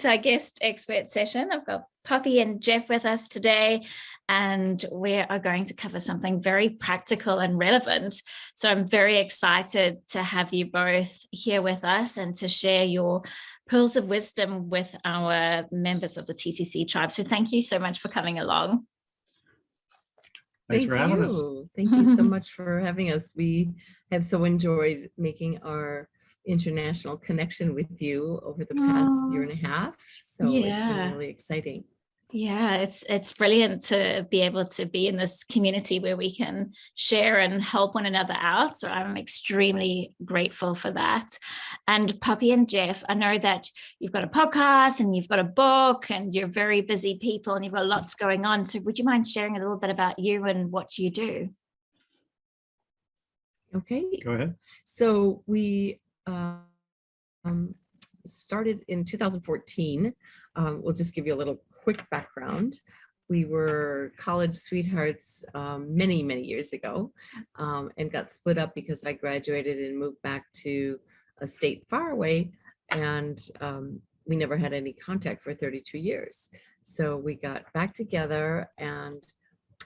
to our guest expert session. I've got Poppy and Geoff with us today, and we are going to cover something very practical and relevant. So I'm very excited to have you both here with us and to share your pearls of wisdom with our members of the TCC tribe. So thank you so much for coming along. Thanks for having us. Thank you so much for having us. We have so enjoyed making our international connection with you over the past year and a half. So it's been really exciting. Yeah, it's brilliant to be able to be in this community where we can share and help one another out. So I'm extremely grateful for that. And Poppy and Geoff, I know that you've got a podcast and you've got a book and you're very busy people and you've got lots going on. So would you mind sharing a little bit about you and what you do? Okay. Go ahead. So we started in 2014. We'll just give you a little quick background. We were college sweethearts many years ago, and got split up because I graduated and moved back to a state far away, and we never had any contact for 32 years. So we got back together, and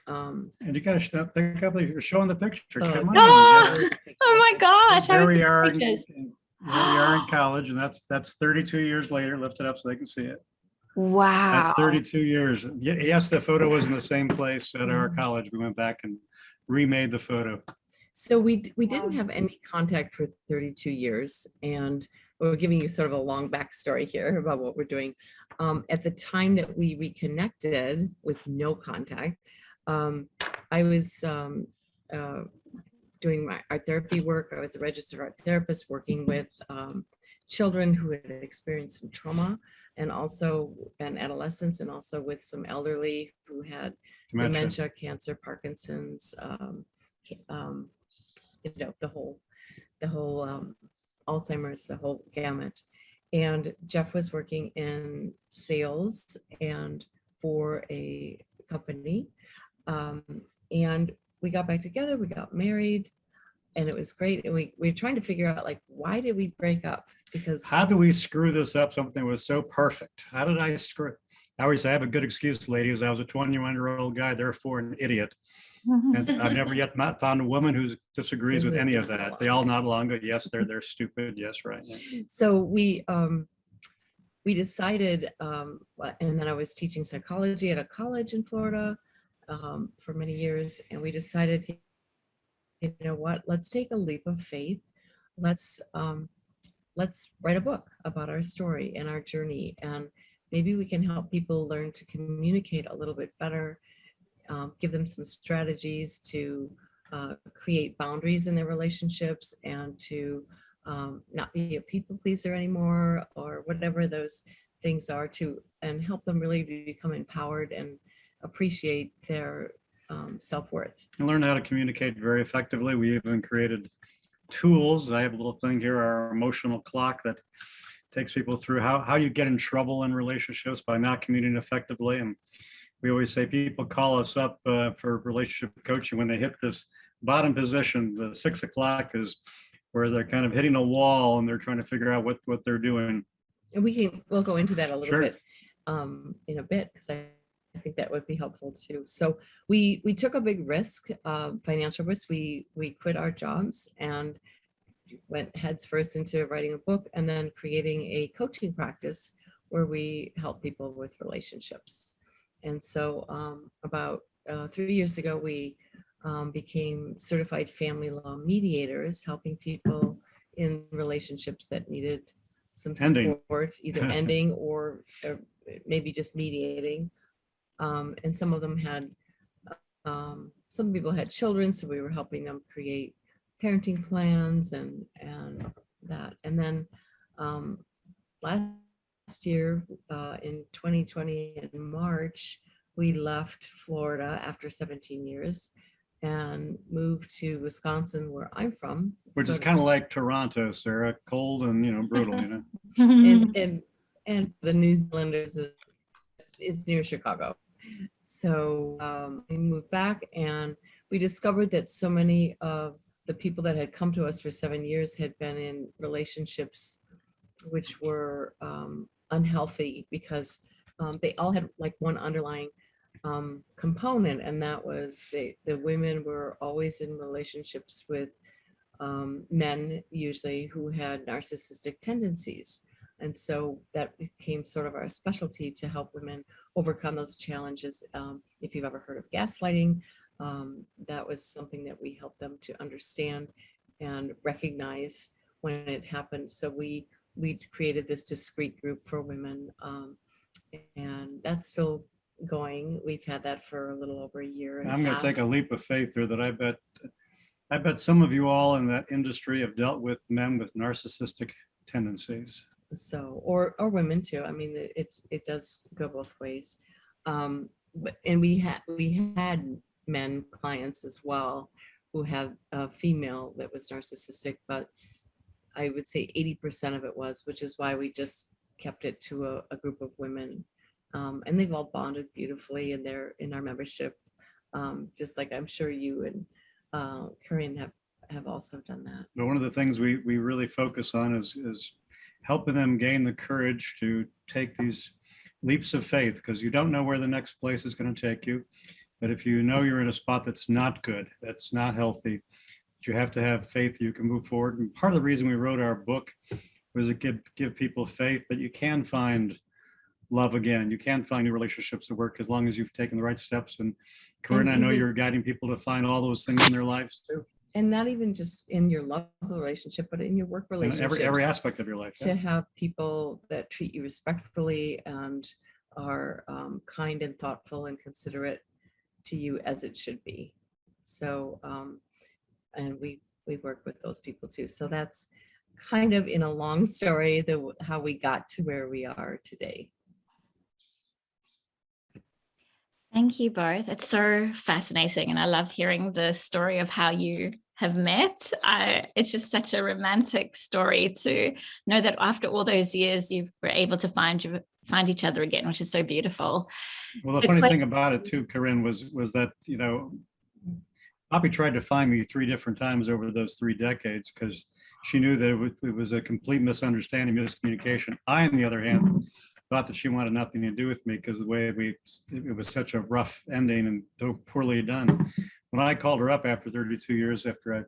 you got to pick up. You're showing the picture. Come on. Oh my gosh! There we are. We are in college, and that's 32 years later. Lift it up so they can see it. Wow. That's 32 years. Yes, the photo was in the same place at our college. We went back and remade the photo. So we didn't have any contact for 32 years, and we're giving you sort of a long backstory here about what we're doing. At the time that we reconnected with no contact, I was doing my art therapy work. I was a registered art therapist working with children who had experienced some trauma, and adolescents, and also with some elderly who had dementia, cancer, Parkinson's, the whole Alzheimer's, the whole gamut. And Geoff was working in sales and for a company, and we got back together, we got married, and it was great. And we were trying to figure out, like, why did we break up? Because how do we screw this up? Something was so perfect. How did I screw it? I always say I have a good excuse, ladies. I was a 21-year-old guy, therefore an idiot. And I've never yet found a woman who disagrees with any of that. They all nod along, go, yes, they're stupid. Yes, right. Yeah. So we decided, and then I was teaching psychology at a college in Florida for many years, and we decided, you know what, let's take a leap of faith. Let's write a book about our story and our journey, and maybe we can help people learn to communicate a little bit better, give them some strategies to create boundaries in their relationships, and to not be a people pleaser anymore, or whatever those things are, and help them really become empowered and appreciate their self-worth. And learn how to communicate very effectively. We even created tools. I have a little thing here, our emotional clock, that takes people through how you get in trouble in relationships by not communicating effectively. And we always say people call us up for relationship coaching when they hit this bottom position. The 6 o'clock is where they're kind of hitting a wall and they're trying to figure out what they're doing. And we'll go into that a little Sure. bit in a bit, because I think that would be helpful too. So we took a big risk, financial risk. We quit our jobs and went heads first into writing a book, and then creating a coaching practice where we help people with relationships. And so about 3 years ago, we became certified family law mediators, helping people in relationships that needed some support, either ending or maybe just mediating. And some of them had, some people had children, so we were helping them create parenting plans and that. And then last year, in 2020 in March, we left Florida after 17 years and moved to Wisconsin, where I'm from. Which is kind of like Toronto, Sarah, cold and brutal, and the New Zealanders, it's near Chicago. So we moved back, and we discovered that so many of the people that had come to us for 7 years had been in relationships which were unhealthy because they all had like one underlying component, and that was the women were always in relationships with men, usually who had narcissistic tendencies. And so that became sort of our specialty to help women overcome those challenges. If you've ever heard of gaslighting, that was something that we helped them to understand and recognize when it happened. So we created this discrete group for women, and that's still going. We've had that for a little over a year and I'm going half. to take a leap of faith here that I bet some of you all in that industry have dealt with men with narcissistic tendencies. So, or women too. I mean, it does go both ways. And we had men clients as well who have a female that was narcissistic, but I would say 80% of it was, which is why we just kept it to a group of women. And they've all bonded beautifully, and they're in our membership, just like I'm sure you and Karine have also done that. But one of the things we really focus on is helping them gain the courage to take these leaps of faith, because you don't know where the next place is going to take you. But if you know you're in a spot that's not good, that's not healthy, you have to have faith you can move forward. And part of the reason we wrote our book was to give people faith that you can find love again. You can find new relationships that work as long as you've taken the right steps. And Karine, I know you're guiding people to find all those things in their lives too. And not even just in your love relationship, but in your work relationship. Every aspect of your life. To have people that treat you respectfully and are kind and thoughtful and considerate to you as it should be. So, and we work with those people too. So that's kind of, in a long story, how we got to where we are today. Thank you both. It's so fascinating, and I love hearing the story of how you have met. It's just such a romantic story to know that after all those years you were able to find each other again, which is so beautiful. Well, the funny thing about it too, Karine, was that, you know, Poppy tried to find me 3 different times over those 3 decades because she knew that it was a complete misunderstanding, miscommunication. I, on the other hand, thought that she wanted nothing to do with me because the way it was such a rough ending and so poorly done. When I called her up after 32 years, after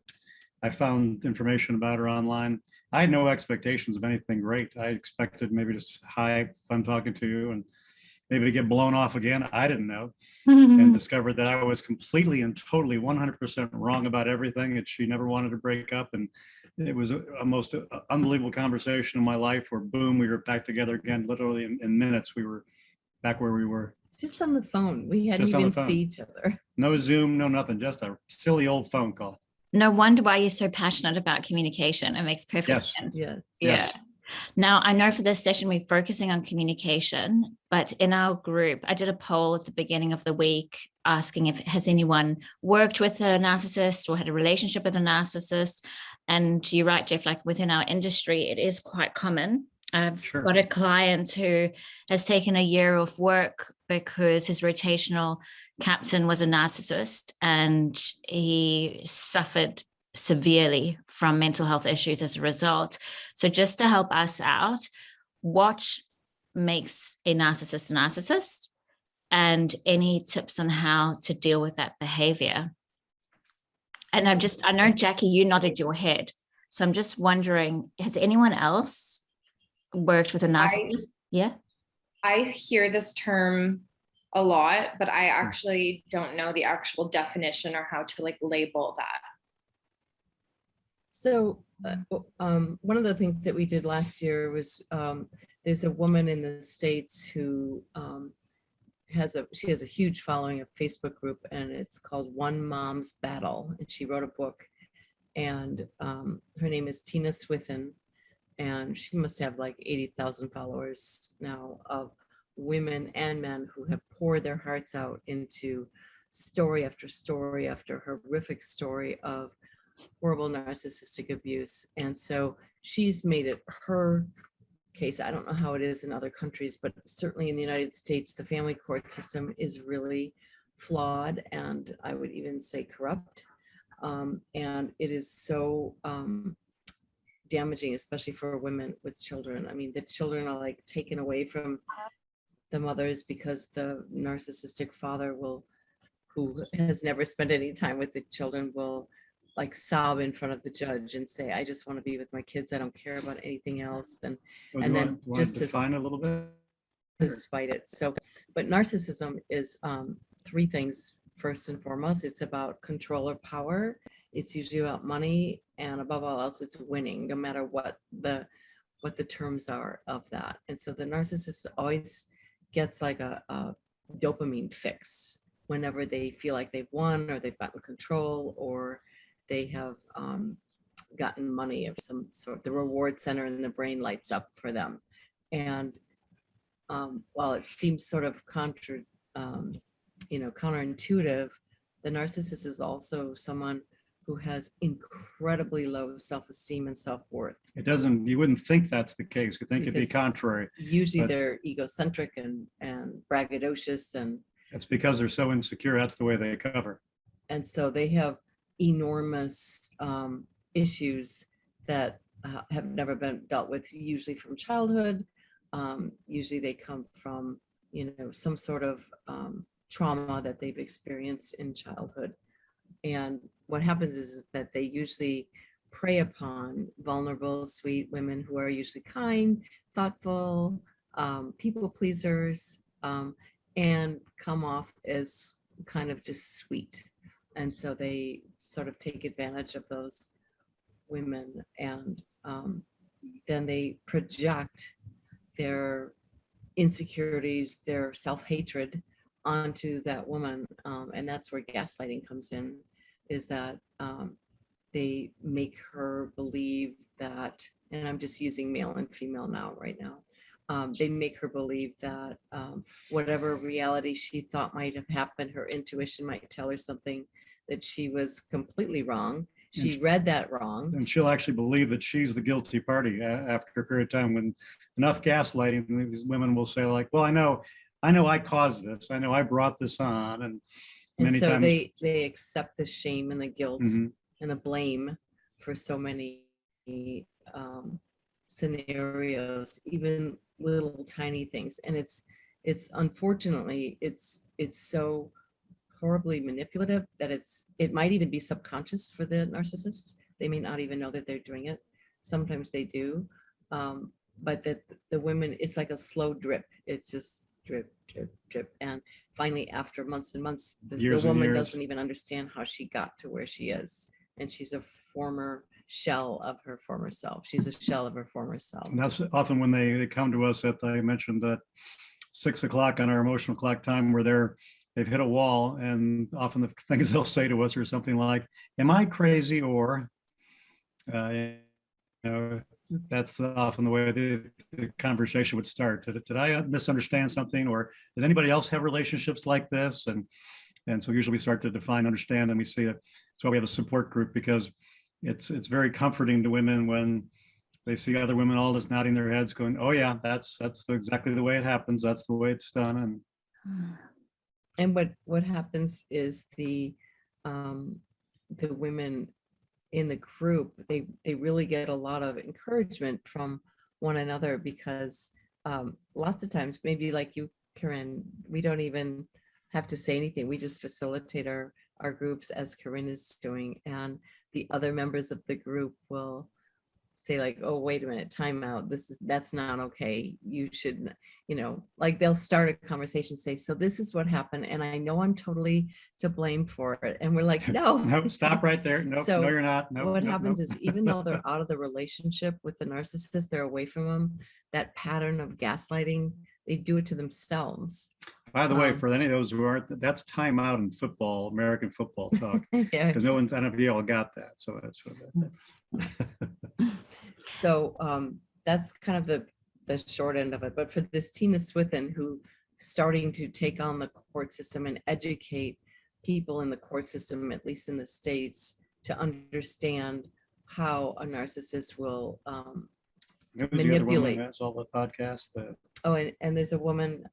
I found information about her online, I had no expectations of anything great. I expected maybe just, hi, fun talking to you, and maybe to get blown off again. I didn't know, and discovered that I was completely and totally 100% wrong about everything, and she never wanted to break up. And it was a most unbelievable conversation in my life where, boom, we were back together again. Literally in minutes, we were back where we were. Just on the phone. We hadn't even seen each other. No Zoom, no nothing, just a silly old phone call. No wonder why you're so passionate about communication. It makes perfect sense. Yes. Yeah. Now, I know for this session, we're focusing on communication, but in our group, I did a poll at the beginning of the week asking if has anyone worked with a narcissist or had a relationship with a narcissist. And you're right, Geoff, like within our industry, it is quite common. I've got a client who has taken a year of work because his rotational captain was a narcissist and he suffered severely from mental health issues as a result. So just to help us out, what makes a narcissist and any tips on how to deal with that behavior? And I know, Jackie, you nodded your head. So I'm just wondering, has anyone else worked with a narcissist? I hear this term a lot, but I actually don't know the actual definition or how to like label that. So one of the things that we did last year was there's a woman in the States who has a huge following, a Facebook group, and it's called One Mom's Battle. And she wrote a book, and her name is Tina Swithin. And she must have like 80,000 followers now of women and men who have poured their hearts out into story after story after horrific story of horrible narcissistic abuse. And so she's made it her case. I don't know how it is in other countries, but certainly in the United States, the family court system is really flawed, and I would even say corrupt. And it is so damaging, especially for women with children. I mean, the children are like taken away from the mothers because the narcissistic father who has never spent any time with the children, will like sob in front of the judge and say, I just want to be with my kids. I don't care about anything else. And then just to define a little bit. despite it. So, but narcissism is three things. First and foremost, it's about control or power. It's usually about money, and above all else, it's winning, no matter what the terms are of that. And so the narcissist always gets like a dopamine fix whenever they feel like they've won, or they've gotten control, or they have gotten money of some sort. The reward center in the brain lights up for them. And while it seems sort of counterintuitive, the narcissist is also someone who has incredibly low self-esteem and self-worth. You wouldn't think that's the case. You think it'd be Because contrary. Usually they're egocentric and braggadocious, and That's because they're so insecure. That's the way they cover. so they have enormous issues that have never been dealt with, usually from childhood. Usually they come from, some sort of trauma that they've experienced in childhood. And what happens is that they usually prey upon vulnerable, sweet women who are usually kind, thoughtful, people pleasers, and come off as kind of just sweet. And so they sort of take advantage of those women, and then they project their insecurities, their self-hatred onto that woman. And that's where gaslighting comes in, is that they make her believe that, and I'm just using male and female now, right now. They make her believe that whatever reality she thought might have happened, her intuition might tell her something that she was completely wrong. She read that wrong. And she'll actually believe that she's the guilty party after a period of time. When enough gaslighting, these women will say like, well, I know I caused this. I know I brought this on. And many so times they accept the shame and the guilt and the blame for so many scenarios, even little tiny things. And it's unfortunately, it's so horribly manipulative that it might even be subconscious for the narcissist. They may not even know that they're doing it. Sometimes they do, but that the women, it's like a slow drip. It's just drip, drip, drip. And finally, after months and months, the woman doesn't even understand how she got to where she is. And she's a former shell of her former self. She's a shell of her former self. And that's often when they come to us. That I mentioned that 6 o'clock on our emotional clock time, where they've hit a wall, and often the things they'll say to us are something like, am I crazy? Or that's often the way the conversation would start. Did I misunderstand something? Or does anybody else have relationships like this? And so usually we start to define, understand, and we see it. That's why we have a support group, because it's very comforting to women when they see other women all just nodding their heads going, oh yeah, that's exactly the way it happens. That's the way it's done. And what happens is the women in the group, they really get a lot of encouragement from one another, because lots of times, maybe like you, Karine, we don't even have to say anything. We just facilitate our groups as Karine is doing, and the other members of the group will say like, oh, wait a minute, time out. That's not okay. You should, like they'll start a conversation, say, so this is what happened. And I know I'm totally to blame for it. And we're like, no. No, stop right there. No, So no, you're not. No, what no, happens no. is, even though they're out of the relationship with the narcissist, they're away from them, that pattern of gaslighting, they do it to themselves. By the way, for any of those who aren't, that's timeout in football, American football talk, Yeah. because no one's, I don't know if you all got that. So that's what that. So that's kind of the short end of it. But for this Tina Swithin, who starting to take on the court system and educate people in the court system, at least in the States, to understand how a narcissist will manipulate. That's all the podcasts. Oh, and there's a woman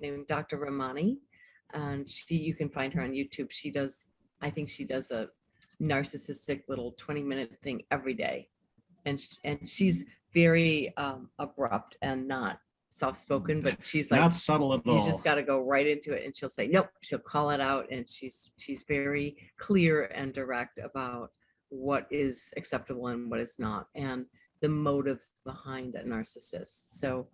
named Dr. Ramani, and you can find her on YouTube. I think she does a narcissistic little 20-minute thing every day. and she's very abrupt and not soft-spoken, but she's like, Not subtle at all. you just got to go right into it. And she'll say, nope, she'll call it out. And she's very clear and direct about what is acceptable and what is not, and the motives behind a narcissist. So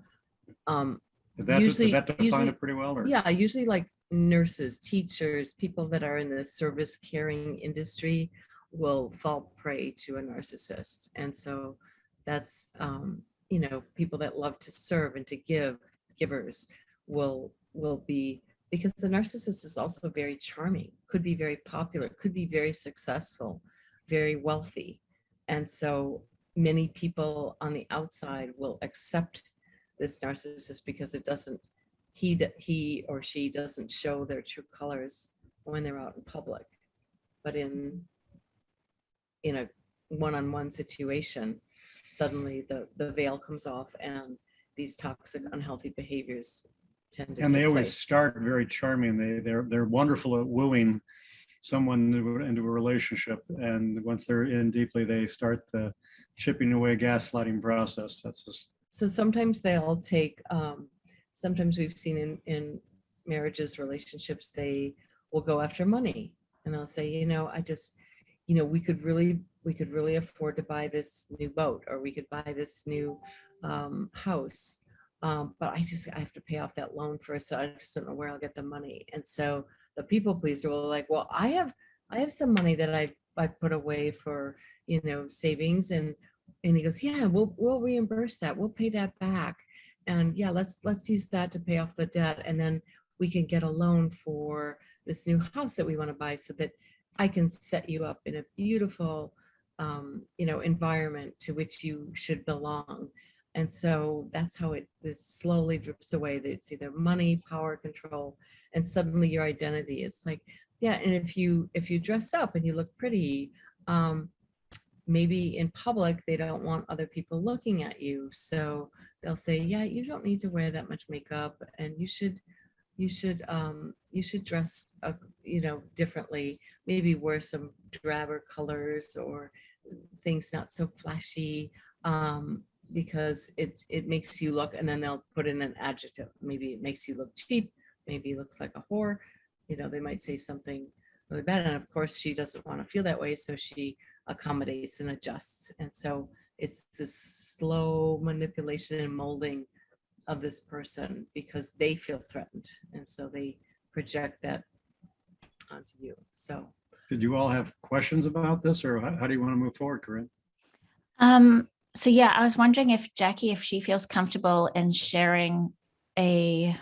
Did that usually define it pretty well? Or? yeah, usually like nurses, teachers, people that are in the service caring industry will fall prey to a narcissist. And so that's you know, people that love to serve and to give, givers will be, because the narcissist is also very charming, could be very popular, could be very successful, very wealthy. And so many people on the outside will accept this narcissist because it doesn't, he or she doesn't show their true colors when they're out in public. But in a one-on-one situation, suddenly the veil comes off and these toxic, unhealthy behaviors tend to and they take always place. start very charming. They're wonderful at wooing someone into a relationship, and once they're in deeply, they start the chipping away gaslighting process. That's just... So sometimes they'll take, sometimes we've seen in marriages, relationships, they will go after money, and they'll say, you know, I just, you know, we could really afford to buy this new boat, or we could buy this new house. But I have to pay off that loan first. So I just don't know where I'll get the money. And so the people pleaser will like, well, I have some money that I put away for, you know, savings. And he goes, yeah, we'll reimburse that. We'll pay that back. And yeah, let's use that to pay off the debt. And then we can get a loan for this new house that we want to buy, so that I can set you up in a beautiful, you know, environment to which you should belong. And so that's how this slowly drips away. It's either money, power, control, and suddenly your identity is like, yeah. And if you dress up and you look pretty, maybe in public, they don't want other people looking at you. So they'll say, yeah, you don't need to wear that much makeup, and you should dress, you know, differently. Maybe wear some drabber colors or things not so flashy, because it makes you look, and then they'll put in an adjective. Maybe it makes you look cheap. Maybe it looks like a whore. You know, they might say something really bad. And of course, she doesn't want to feel that way. So she accommodates and adjusts. And so it's this slow manipulation and molding of this person because they feel threatened. And so they project that onto you. So Did you all have questions about this, or how do you want to move forward, Karine? So yeah, I was wondering if Jackie, if she feels comfortable in sharing a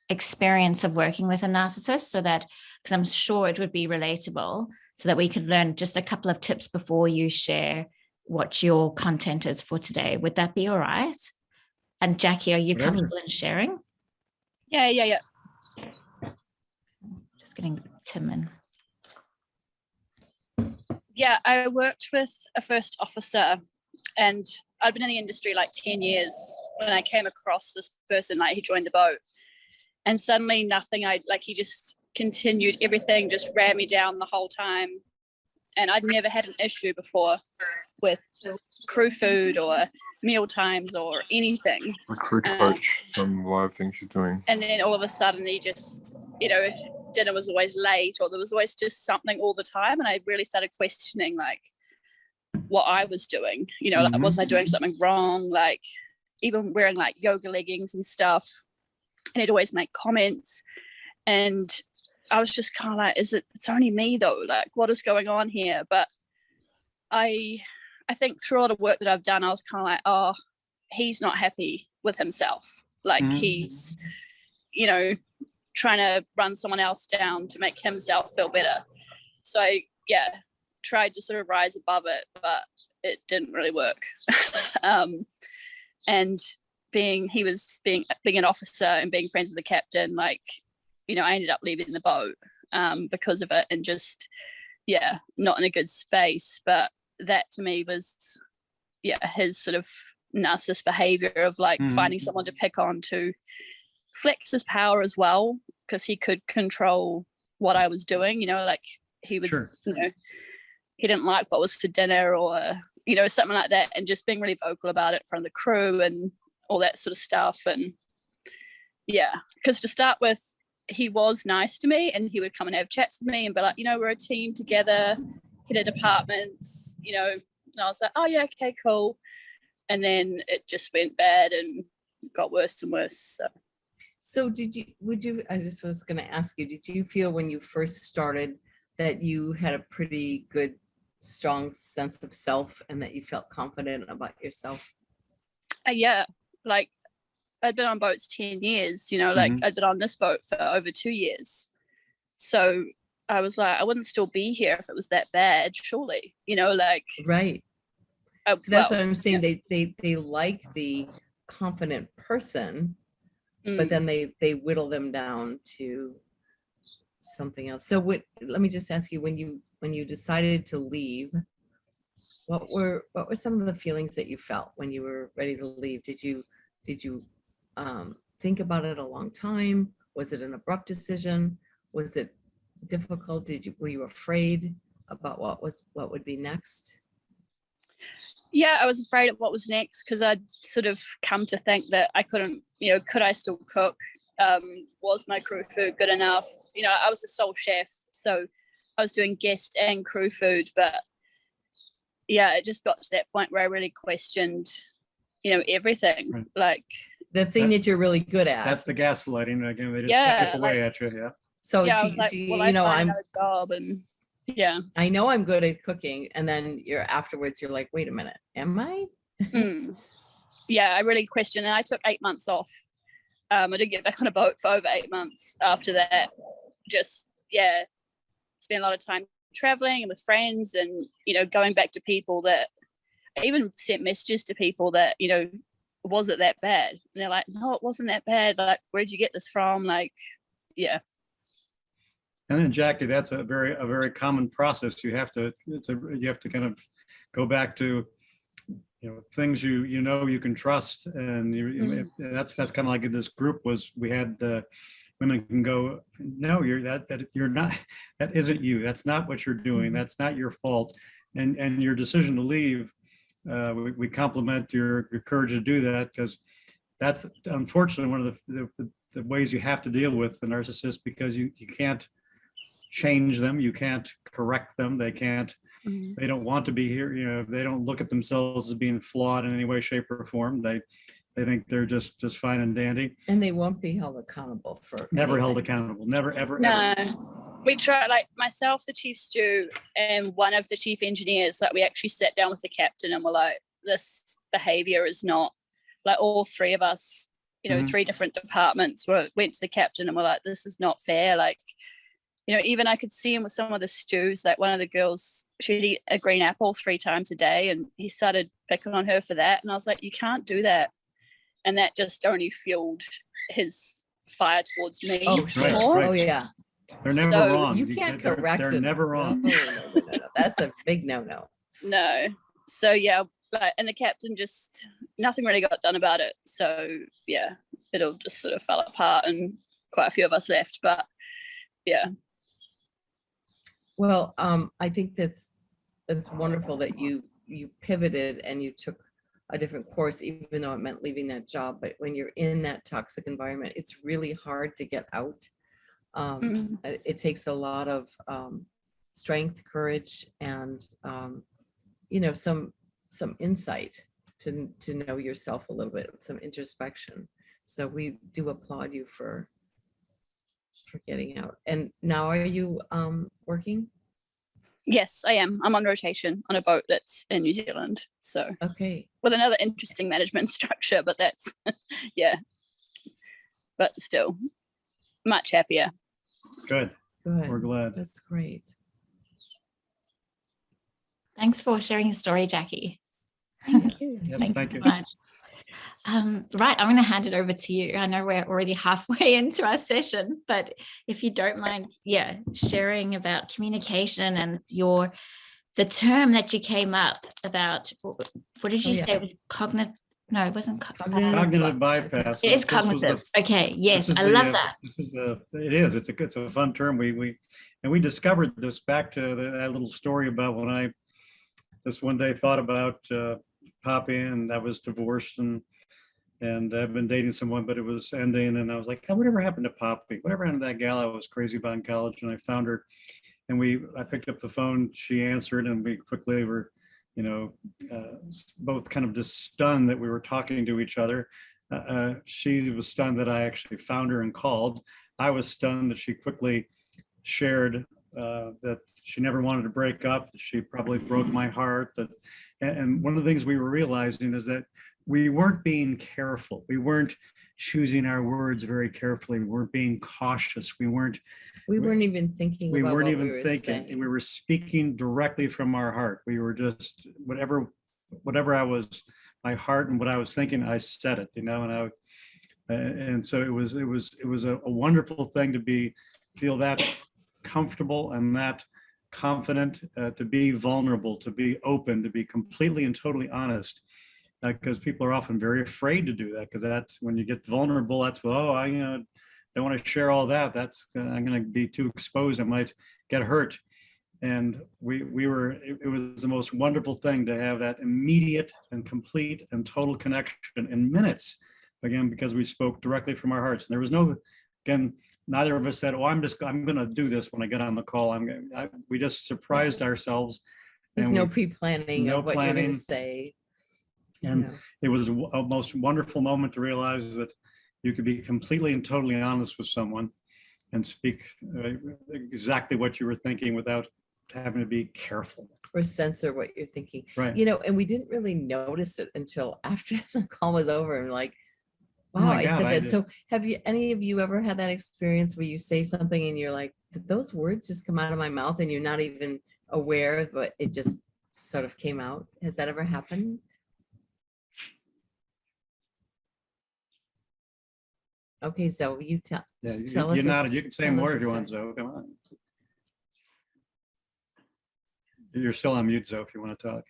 experience of working with a narcissist, so that, because I'm sure it would be relatable, so that we could learn just a couple of tips before you share what your content is for today. Would that be all right? And Jackie, are you comfortable in sharing? Yeah. Just getting Tim in. Yeah, I worked with a first officer, and I'd been in the industry like 10 years when I came across this person. Like, he joined the boat, and suddenly nothing, he just continued everything, just ran me down the whole time. And I'd never had an issue before with crew food or meal times or anything. A crew coach, some live thing she's doing. And then all of a sudden he just, you know, dinner was always late, or there was always just something all the time. And I really started questioning like what I was doing, you know, like, was I doing something wrong? Like, even wearing like yoga leggings and stuff. And he'd always make comments. And I was just kind of like, it's only me though? Like, what is going on here? But I think through a lot of work that I've done, I was kind of like, oh, he's not happy with himself. Like, he's, you know, trying to run someone else down to make himself feel better. So I, tried to sort of rise above it, but it didn't really work. And being an officer and being friends with the captain, like, you know, I ended up leaving the boat because of it, and just, not in a good space. But that to me was, his sort of narcissist behavior of like finding someone to pick on to flex his power as well, because he could control what I was doing, you know, like he would, you know, he didn't like what was for dinner, or, you know, something like that, and just being really vocal about it from the crew and all that sort of stuff. And yeah, because to start with, he was nice to me and he would come and have chats with me and be like, you know, we're a team together, head of departments, you know, and I was like, oh yeah, okay, cool. And then it just went bad and got worse and worse. So I just was going to ask you, did you feel when you first started that you had a pretty good, strong sense of self and that you felt confident about yourself? Yeah, like I'd been on boats 10 years, you know, like I'd been on this boat for over 2 years. So I was like, I wouldn't still be here if it was that bad, surely, you know, like. Right. So that's what I'm saying. Yeah. They like the confident person, but then they whittle them down to something else. So let me just ask you, when you decided to leave, what were some of the feelings that you felt when you were ready to leave? Did you think about it a long time? Was it an abrupt decision? Was it difficult? Were you afraid about what would be next? Yeah, I was afraid of what was next because I'd sort of come to think that I couldn't, you know, could I still cook? Was my crew food good enough? You know, I was the sole chef, so I was doing guest and crew food, but yeah, it just got to that point where I really questioned, you know, everything. Right. Like the thing that you're really good at. That's the gaslighting. Again, they just chip away at you. Yeah. So yeah, I was like, well, you know, I'm a job and yeah. I know I'm good at cooking, and then afterwards you're like, wait a minute, am I? Yeah, I really questioned, and I took 8 months off. I didn't get back on a boat for over 8 months after that. Just spent a lot of time traveling and with friends, and you know, going back to people that I even sent messages to people that, you know, was it that bad? And they're like, no, it wasn't that bad. Like, where'd you get this from? Like, yeah. And then Jackie, that's a very common process. You have to kind of go back to, you know, things you know you can trust, and that's kind of like this group was. We had women can go, no, you're not, that isn't you. That's not what you're doing. That's not your fault. And your decision to leave, we compliment your courage to do that, because that's unfortunately one of the ways you have to deal with the narcissist, because you can't change them, you can't correct them, they can't. They don't want to be here, you know, they don't look at themselves as being flawed in any way, shape, or form. They think they're just fine and dandy. And they won't be held accountable for never anything. held accountable. Never, ever, no. ever. We tried, like myself, the chief stew, and one of the chief engineers, like we actually sat down with the captain and were like, this behavior is not, like all three of us, you know, 3 different departments went to the captain and were like, this is not fair. Like, you know, even I could see him with some of the stews, like one of the girls, she'd eat a green apple 3 times a day, and he started picking on her for that. And I was like, you can't do that. And that just only fueled his fire towards me. Oh, sure. Right. Oh, yeah. They're never wrong. You can't correct it. They're never wrong. No. That's a big no-no. No. So yeah, like, and the captain just, nothing really got done about it. So yeah, it all just sort of fell apart and quite a few of us left, but yeah. Well, I think that's wonderful that you pivoted and you took a different course, even though it meant leaving that job. But when you're in that toxic environment, it's really hard to get out. It takes a lot of strength, courage, and you know, some insight to know yourself a little bit, some introspection. So we do applaud you for getting out. And now, are you working? Yes, I am. I'm on rotation on a boat that's in New Zealand. So okay, with another interesting management structure, but that's yeah. But still, much happier. Good. good. We're glad. That's great. Thanks for sharing your story, Jackie. Thank you. Yes, Thanks thank so you. much. Right, I'm going to hand it over to you. I know we're already halfway into our session, but if you don't mind, sharing about communication and the term that you came up about. What did you say? It was cognitive? No, it wasn't Cognitive bypass. It is cognitive. Okay, yes, I love that. It's a fun term. We discovered this back to that little story about when I this one day thought about Poppy, and I was divorced, and I've been dating someone, but it was ending, and I was like, oh, whatever happened to Poppy? Whatever happened to that gal I was crazy about in college? And I found her, and I picked up the phone, she answered, and we quickly were, both kind of just stunned that we were talking to each other. She was stunned that I actually found her and called. I was stunned that she quickly shared that she never wanted to break up. She probably broke my heart. And one of the things we were realizing is that we weren't being careful. We weren't choosing our words very carefully. We weren't being cautious. We weren't even thinking. We about weren't what even we were thinking. saying. We were speaking directly from our heart. We were just whatever my heart and what I was thinking, I said it, and so it was a wonderful thing to feel that comfortable and that confident, to be vulnerable, to be open, to be completely and totally honest, because people are often very afraid to do that, because that's when you get vulnerable, that's, I don't want to share all that. I'm going to be too exposed. I might get hurt. And it was the most wonderful thing to have that immediate and complete and total connection in minutes, again, because we spoke directly from our hearts. And there was neither of us said, I'm going to do this when I get on the call. We just surprised ourselves. There's no pre-planning of what you're going to say. And it was a most wonderful moment to realize that you could be completely and totally honest with someone and speak exactly what you were thinking without having to be careful or censor what you're thinking. Right. And we didn't really notice it until after the call was over, and like, wow, Oh my I God, said I that. So have any of you ever had that experience where you say something and you're like, did those words just come out of my mouth, and you're not even aware, but it just sort of came out? Has that ever happened? Okay, so you tell us. You nodded. You can say tell more us if a you want, story. Zoe. Come on. You're still on mute, Zoe, if you want to talk.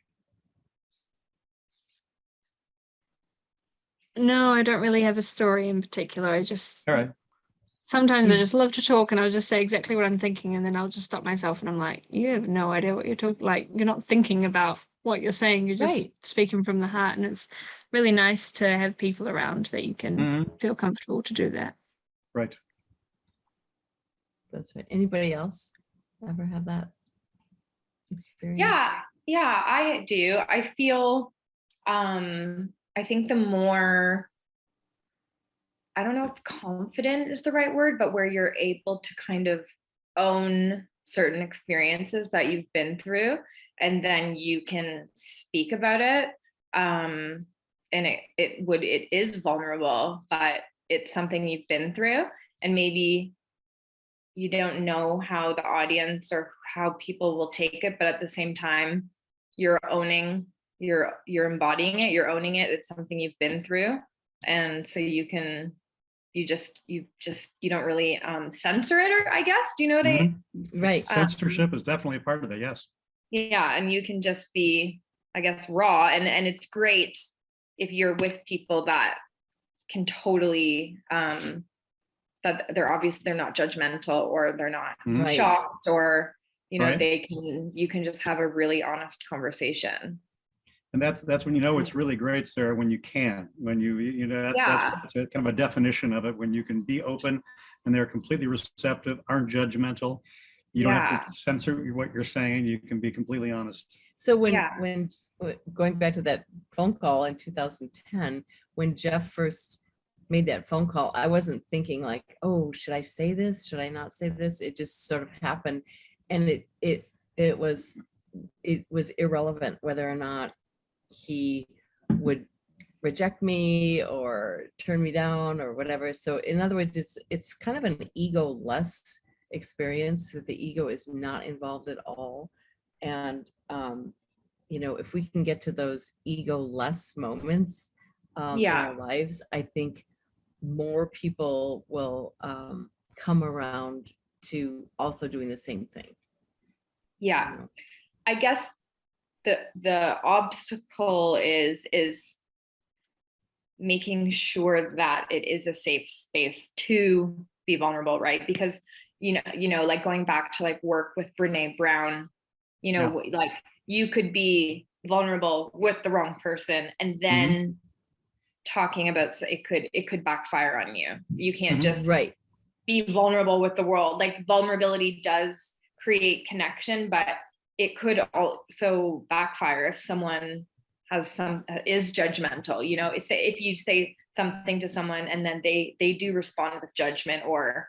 No, I don't really have a story in particular. I just All right. sometimes I just love to talk, and I'll just say exactly what I'm thinking, and then I'll just stop myself, and I'm like, you have no idea what you're talking. Like, you're not thinking about what you're saying. You're just Right. speaking from the heart, and it's really nice to have people around that you can Mhm. feel comfortable to do that. Right. That's right. Anybody else ever have that experience? Yeah, I do. I feel, I think the more, I don't know if confident is the right word, but where you're able to kind of own certain experiences that you've been through, and then you can speak about it. And it is vulnerable, but it's something you've been through, and maybe you don't know how the audience or how people will take it, but at the same time, you're embodying it, you're owning it. It's something you've been through. And so you don't really censor it, or I guess, do you know what Right. Censorship is definitely a part of it. Yes. Yeah, and you can just be, I guess, raw, and it's great if you're with people that can totally that they're not judgmental, or they're not Mhm. Right. shocked, or Right. you can just have a really honest conversation. And that's when it's really great, Sarah, when you can, that's a kind of a definition of it, when you can be open and they're completely receptive, aren't judgmental. You don't have to censor what you're saying. You can be completely honest. So when going back to that phone call in 2010, when Geoff first made that phone call, I wasn't thinking like, oh, should I say this? Should I not say this? It just sort of happened. And it was irrelevant whether or not he would reject me or turn me down or whatever. So in other words, it's kind of an ego-less experience, that the ego is not involved at all. And if we can get to those ego-less moments in our lives, I think more people will come around to also doing the same thing. Yeah, I guess the obstacle is making sure that it is a safe space to be vulnerable, right? Because like going back to like work with Brene Brown, You know, like you could be vulnerable with the wrong person and then talking about it could backfire on you. You can't just be vulnerable with the world. Like vulnerability does create connection, but it could also backfire if someone is judgmental. You know, if you say something to someone and then they do respond with judgment or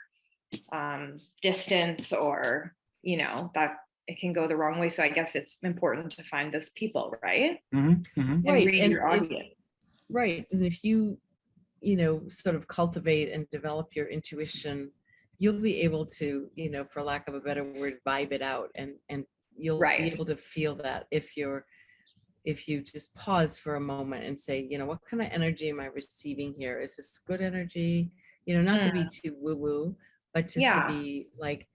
distance, or you know, that it can go the wrong way. So I guess it's important to find those people, right? And read your audience. Right. And if you know, sort of cultivate and develop your intuition, you'll be able to, you know, for lack of a better word, vibe it out, and you'll be able to feel that if you just pause for a moment and say, you know, what kind of energy am I receiving here? Is this good energy? You know, not to be too woo-woo, but just to be like,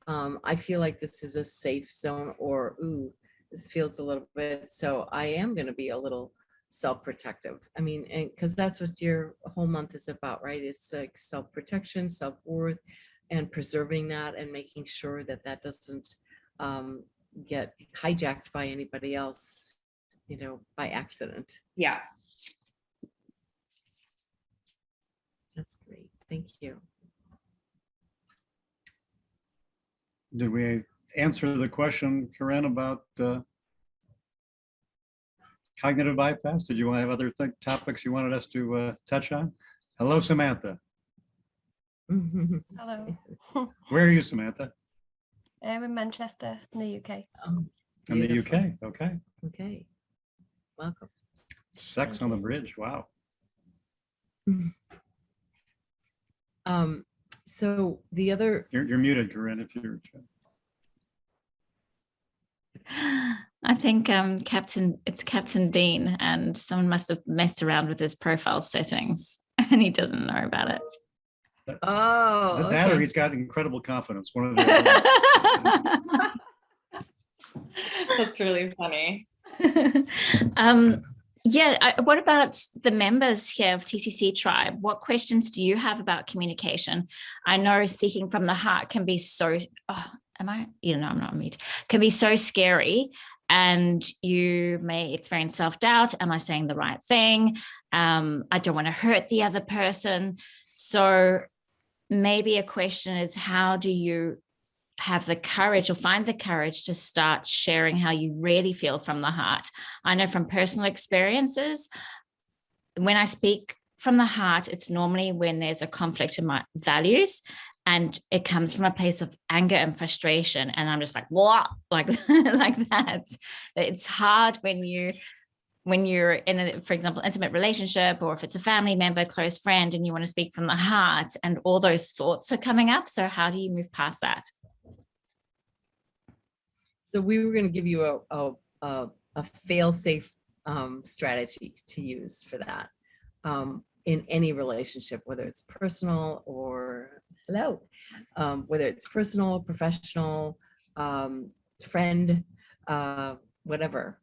I feel like this is a safe zone, or, ooh, this feels a little bit, so I am going to be a little self-protective. I mean, and because that's what your whole month is about, right? It's like self-protection, self-worth, and preserving that and making sure that that doesn't get hijacked by anybody else, you know, by accident. Yeah. That's great. Thank you. Did we answer the question, Karine, about cognitive bypass? Did you want to have other topics you wanted us to touch on? Hello, Samantha. Hello. Where are you, Samantha? I'm in Manchester, in the UK. In the UK. Okay. Okay. Welcome. Sex on the bridge. Wow. So the other, You're muted, Karine, if you're. I think it's Captain Dean, and someone must have messed around with his profile settings and he doesn't know about it. That or he's got incredible confidence. One of the That's really funny. What about the members here of TCC Tribe? What questions do you have about communication? I know speaking from the heart can be so, I'm not mute, can be so scary, and you may experience self-doubt. Am I saying the right thing? I don't want to hurt the other person. So maybe a question is, how do you have the courage or find the courage to start sharing how you really feel from the heart? I know from personal experiences, when I speak from the heart, it's normally when there's a conflict in my values and it comes from a place of anger and frustration. And I'm just like, what? Like that. It's hard when you're in a, for example, intimate relationship, or if it's a family member, close friend, and you want to speak from the heart and all those thoughts are coming up. So how do you move past that? So we were going to give you a fail-safe strategy to use for that in any relationship, whether it's personal or whether it's personal, professional, friend, whatever.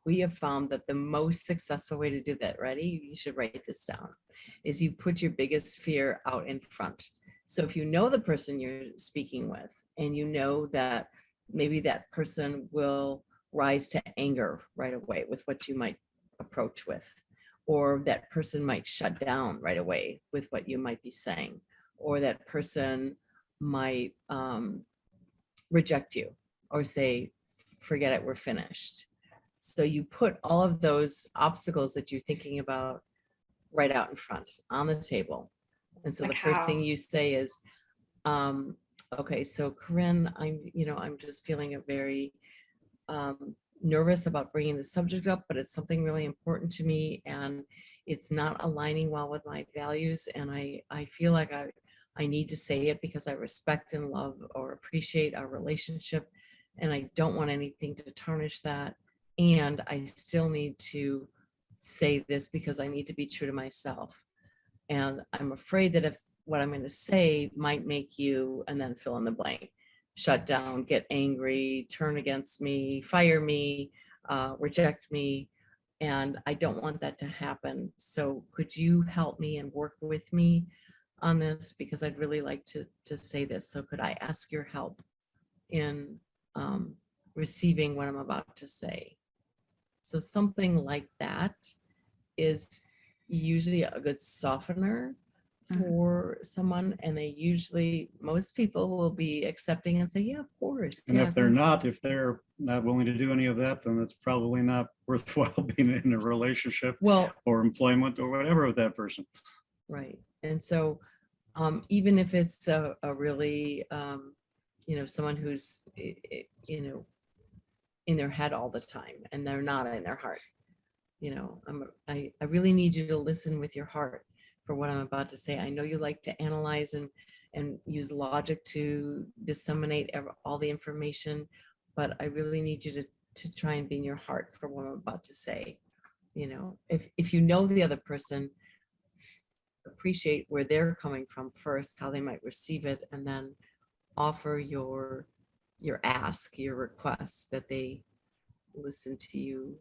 We have found that the most successful way to do that, ready? You should write this down, is you put your biggest fear out in front. So if you know the person you're speaking with, and you know that maybe that person will rise to anger right away with what you might approach with, or that person might shut down right away with what you might be saying, or that person might reject you or say, forget it, we're finished. So you put all of those obstacles that you're thinking about right out in front on the table. And so the first thing you say is, okay, so Karine, I'm just feeling very nervous about bringing the subject up, but it's something really important to me, and it's not aligning well with my values, and I feel like I need to say it because I respect and love or appreciate our relationship, and I don't want anything to tarnish that, and I still need to say this because I need to be true to myself, and I'm afraid that if what I'm going to say might make you, and then fill in the blank, shut down, get angry, turn against me, fire me, reject me, and I don't want that to happen. So could you help me and work with me on this, because I'd really like to say this. So could I ask your help in receiving what I'm about to say. So something like that is usually a good softener for someone, and they usually, most people will be accepting and say, yeah, of course. And yeah, if they're not willing to do any of that, then it's probably not worthwhile being in a relationship well, or employment or whatever with that person. right. And so even if it's a really, you know, someone who's, you know, in their head all the time and they're not in their heart, you know, I really need you to listen with your heart for what I'm about to say. I know you like to analyze and use logic to disseminate all the information, but I really need you to try and be in your heart for what I'm about to say. You know, if you know the other person, appreciate where they're coming from first, how they might receive it, and then offer your ask, your request, that they listen to you,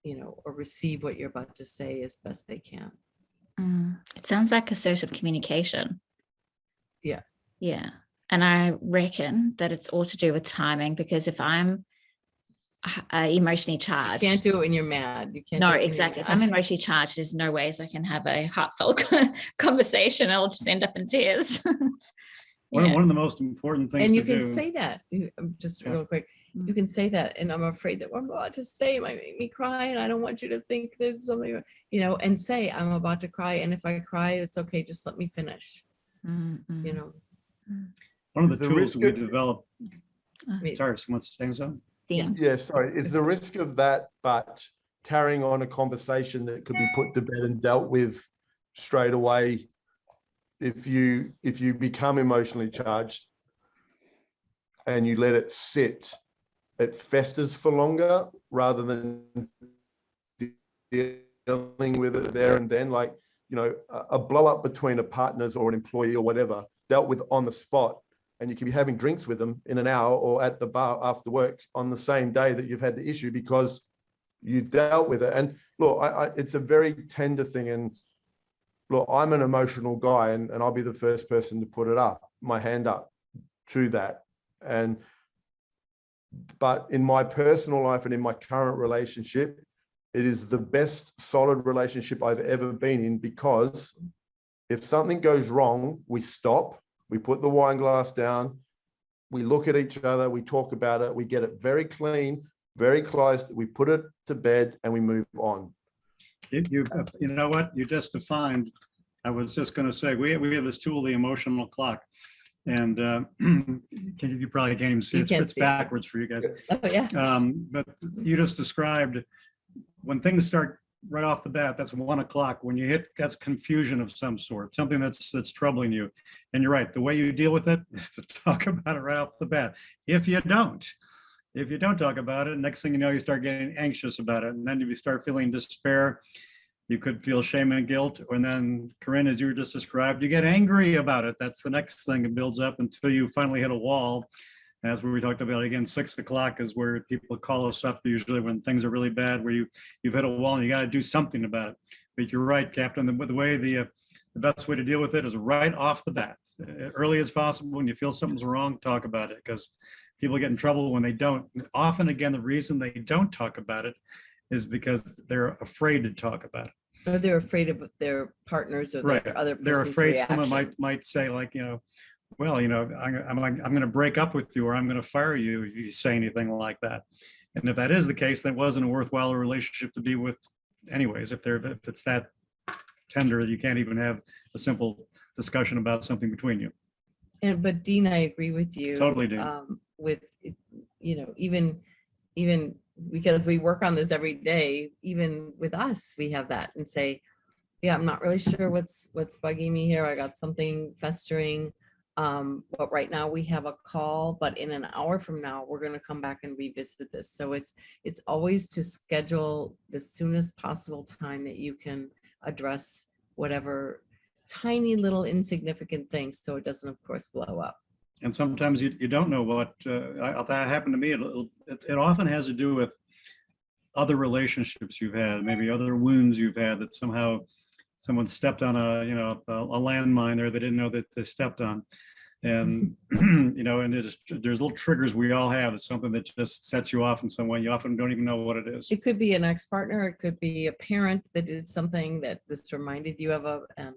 you know, or receive what you're about to say as best they can. It sounds like assertive communication. Yes. Yeah. And I reckon that it's all to do with timing, because if I'm emotionally charged. You can't do it when you're mad. You can't. No, do it when you're exactly. If mad. I'm emotionally charged, there's no ways I can have a heartfelt conversation. I'll just end up in tears. One of the most important things And you to can do. say that, just Yeah. real quick, you can say that, and I'm afraid that what I'm about to say might make me cry, and I don't want you to think there's something, you know, and say, I'm about to cry, and if I cry, it's okay, just let me finish, you know. One of the The tools risk we of- developed. Wait. Sorry, someone's saying something? Dean. Yeah, sorry. Is the risk of that, but carrying on a conversation that could be put to bed and dealt with straight away if you become emotionally charged and you let it sit, it festers for longer rather than dealing with it there and then. Like, you know, a blow up between a partner's or an employee or whatever dealt with on the spot, and you could be having drinks with them in an hour or at the bar after work on the same day that you've had the issue because you dealt with it. And look, it's a very tender thing. And look, I'm an emotional guy, and I'll be the first person to put my hand up to that. But in my personal life and in my current relationship, it is the best solid relationship I've ever been in, because if something goes wrong, we stop, we put the wine glass down, we look at each other, we talk about it, we get it very clean, very close, we put it to bed, and we move on. You know what? You just defined, I was just going to say, we have this tool, the emotional clock. And you probably can't even see it. It's backwards for you guys. Oh, yeah. But you just described when things start right off the bat, that's 1 o'clock. When you hit, that's confusion of some sort, something that's troubling you. And you're right, the way you deal with it is to talk about it right off the bat. If you don't talk about it, next thing you know, you start getting anxious about it. And then you start feeling despair. You could feel shame and guilt. And then, Karine, as you were just described, you get angry about it. That's the next thing that builds up until you finally hit a wall. And that's where we talked about, again, 6 o'clock is where people call us up usually when things are really bad, where you've hit a wall and you got to do something about it. But you're right, Captain, the best way to deal with it is right off the bat, early as possible. When you feel something's wrong, talk about it, because people get in trouble when they don't. Often, again, the reason they don't talk about it is because they're afraid to talk about it. Or they're afraid of their partners or their other person's They're afraid reaction. someone might say, like, well, I'm going to break up with you, or I'm going to fire you if you say anything like that. And if that is the case, then it wasn't a worthwhile relationship to be with anyways. If it's that tender, you can't even have a simple discussion about something between you. But Dean, I agree with you. Totally do. With, even because we work on this every day, even with us, we have that and say, yeah, I'm not really sure what's bugging me here. I got something festering. But right now we have a call, but in an hour from now, we're going to come back and revisit this. So it's always to schedule the soonest possible time that you can address whatever tiny little insignificant things, so it doesn't, of course, blow up. And sometimes you don't know what that happened to me. It often has to do with other relationships you've had, maybe other wounds you've had that somehow someone stepped on a landmine there they didn't know that they stepped on. And, and there's little triggers we all have. It's something that just sets you off in some way. You often don't even know what it is. It could be an ex-partner, it could be a parent that did something that this reminded you of and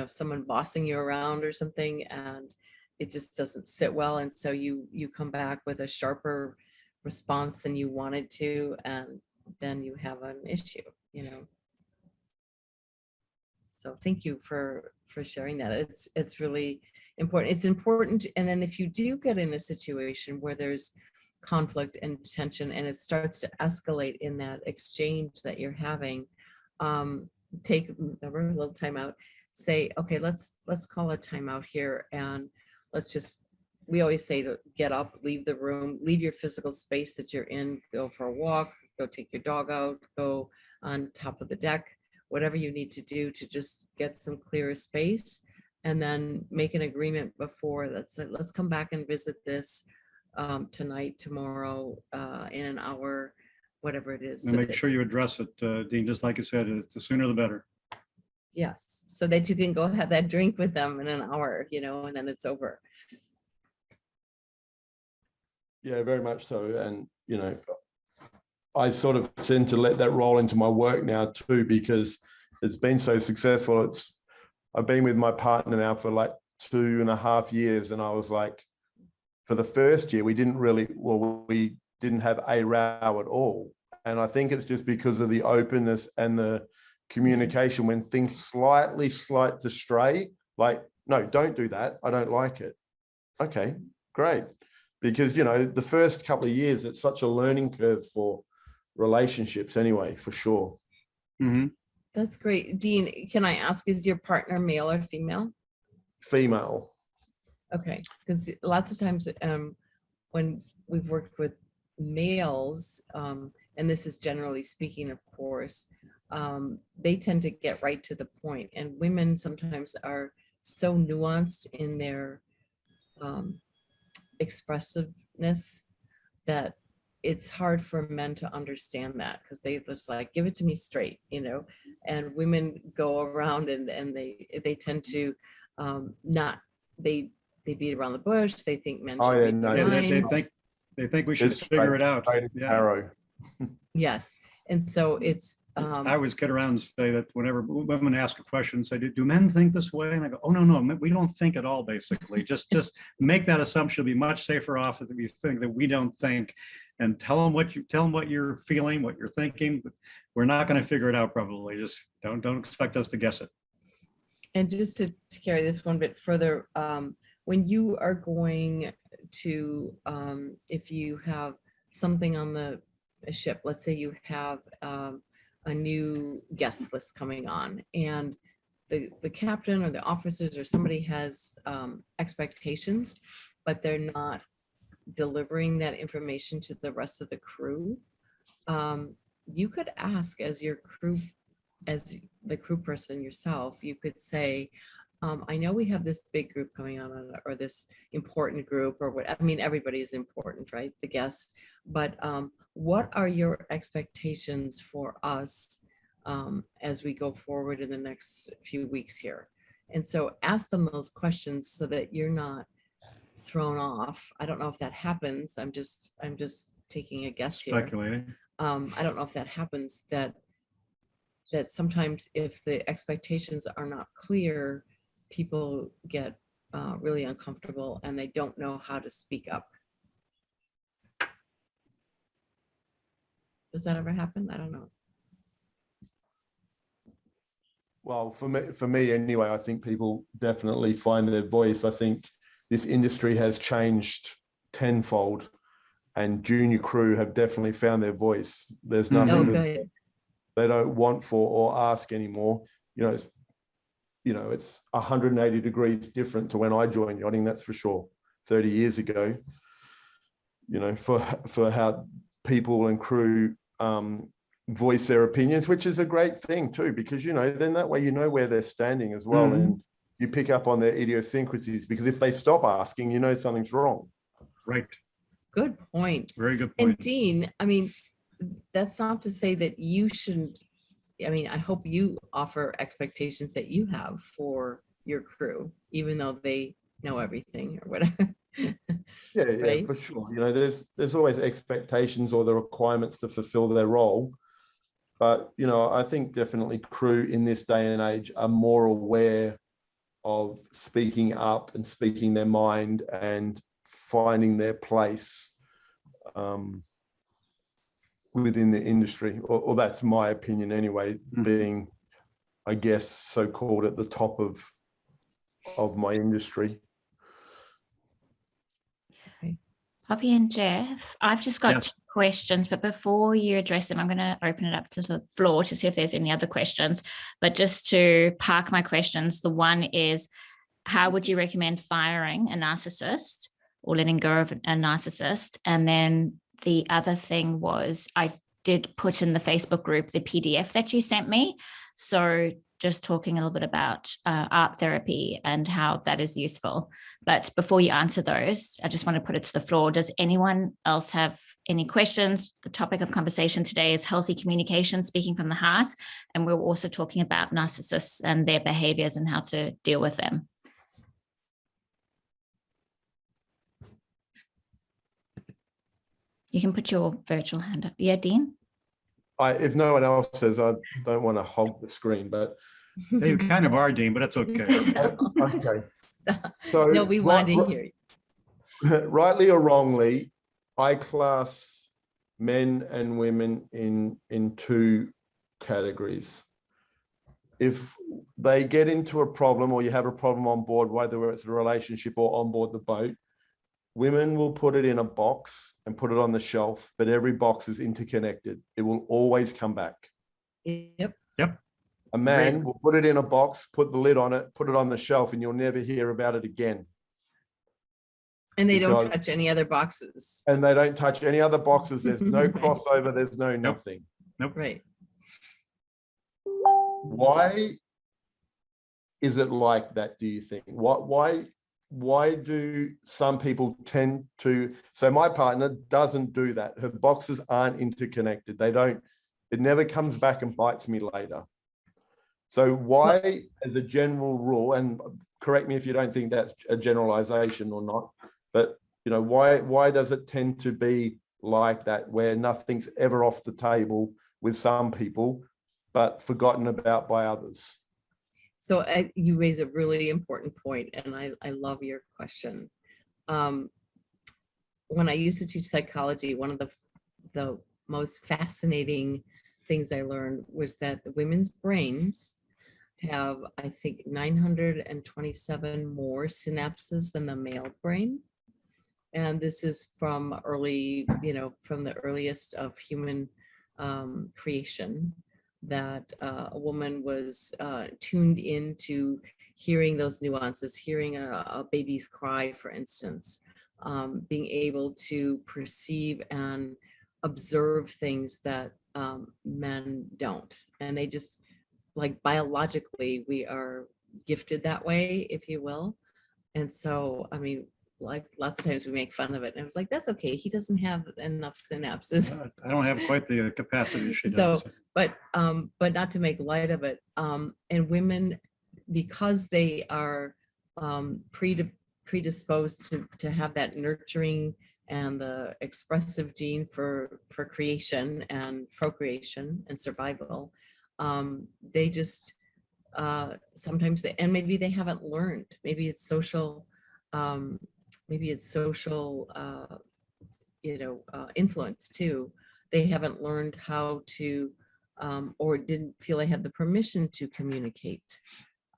someone bossing you around or something, and it just doesn't sit well. And so you come back with a sharper response than you wanted to, and then you have an issue, So thank you for sharing that. It's really important. It's important. And then if you do get in a situation where there's conflict and tension and it starts to escalate in that exchange that you're having, take a little time out, say, okay, let's call a timeout here, and we always say to get up, leave the room, leave your physical space that you're in, go for a walk, go take your dog out, go on top of the deck, whatever you need to do to just get some clearer space, and then make an agreement before. Let's come back and visit this tonight, tomorrow, in an hour, whatever it is. And make sure you address it, Dean, just like you said, the sooner the better. Yes, so that you can go have that drink with them in an hour, and then it's over. Yeah, very much so. And, I sort of tend to let that roll into my work now too, because it's been so successful. I've been with my partner now for like 2.5 years. And I was like, for the first year, we didn't have a row at all. And I think it's just because of the openness and the communication. When things slight to stray, like, no, don't do that. I don't like it. Okay, great. Because, the first couple of years, it's such a learning curve for relationships anyway, for sure. Mm-hmm. That's great. Dean, can I ask, is your partner male or female? Female. Okay, because lots of times when we've worked with males, and this is generally speaking, of course, they tend to get right to the point, and women sometimes are so nuanced in their expressiveness that it's hard for men to understand that, because they just like, give it to me straight, and women go around and they tend to they beat around the bush. They think men should read minds. They think we should figure it out. Arrow. Yes, and so it's I always kid around and say that whenever women ask a question, say, do men think this way? And I go, oh, no, we don't think at all, basically. Just make that assumption. It'll be much safer off if we think that we don't think, and tell them what you're feeling, what you're thinking. We're not going to figure it out, probably. Just don't expect us to guess it. And just to carry this one bit further, when you are going to, if you have something on the ship, let's say you have a new guest list coming on, and the captain or the officers or somebody has expectations, but they're not delivering that information to the rest of the crew. You could ask as the crew person yourself, you could say, I know we have this big group coming on, or this important group, or what, I mean, everybody is important, right? The guests, but what are your expectations for us as we go forward in the next few weeks here? And so ask them those questions so that you're not thrown off. I don't know if that happens. I'm just taking a guess here. Speculating. I don't know if that happens, that sometimes if the expectations are not clear, people get really uncomfortable and they don't know how to speak up. Does that ever happen? I don't know. Well, for me anyway, I think people definitely find their voice. I think this industry has changed tenfold, and junior crew have definitely found their voice. There's nothing that they don't want for or ask anymore. It's 180 degrees different to when I joined yachting, that's for sure, 30 years ago. For how people and crew voice their opinions, which is a great thing too, because then that way where they're standing as well, and you pick up on their idiosyncrasies, because if they stop asking, something's wrong. Right. Good point. Very good point. And Dean, I mean, that's not to say that you shouldn't. I mean, I hope you offer expectations that you have for your crew, even though they know everything or whatever. Yeah, Right? for sure. You know, there's always expectations or the requirements to fulfill their role. But, you know, I think definitely crew in this day and age are more aware of speaking up and speaking their mind and finding their place within the industry, or that's my opinion anyway, being, I guess, so-called at the top of my industry. Poppy and Geoff, I've just got Yes. 2 questions, but before you address them, I'm going to open it up to the floor to see if there's any other questions. But just to park my questions, the one is, how would you recommend firing a narcissist or letting go of a narcissist? And then the other thing was, I did put in the Facebook group the PDF that you sent me. So just talking a little bit about art therapy and how that is useful. But before you answer those, I just want to put it to the floor. Does anyone else have any questions? The topic of conversation today is healthy communication, speaking from the heart. And we're also talking about narcissists and their behaviors and how to deal with them. You can put your virtual hand up. Yeah, Dean? If no one else says, I don't want to hog the screen, but You kind of are, Dean, but that's okay. okay. So No, we want to hear you. rightly or wrongly, I class men and women in 2 categories. If they get into a problem, or you have a problem on board, whether it's a relationship or on board the boat, women will put it in a box and put it on the shelf, but every box is interconnected. It will always come back. Yep. A man will put it in a box, put the lid on it, put it on the shelf, and you'll never hear about it again. And they don't touch any other boxes. And they don't touch any other boxes. There's no crossover. There's no nothing. Nope. Right. Why is it like that, do you think? Why do some people tend to? So my partner doesn't do that. Her boxes aren't interconnected. It never comes back and bites me later. So why, as a general rule, and correct me if you don't think that's a generalization or not, but you know, why does it tend to be like that, where nothing's ever off the table with some people, but forgotten about by others? So you raise a really important point, and I love your question. When I used to teach psychology, one of the most fascinating things I learned was that the women's brains have, I think, 927 more synapses than the male brain. And this is from early, from the earliest of human creation, that a woman was tuned into hearing those nuances, hearing a baby's cry, for instance, being able to perceive and observe things that men don't. And they just, like, biologically, we are gifted that way, if you will. And so, I mean, like, lots of times we make fun of it, and I was like, that's okay, he doesn't have enough synapses. I don't have quite the capacity she does. So, but not to make light of it. And women, because they are predisposed to have that nurturing and the expressive gene for creation and procreation and survival, they just sometimes and maybe they haven't learned. Maybe it's social. Influence too. They haven't learned how to, or didn't feel they had the permission to communicate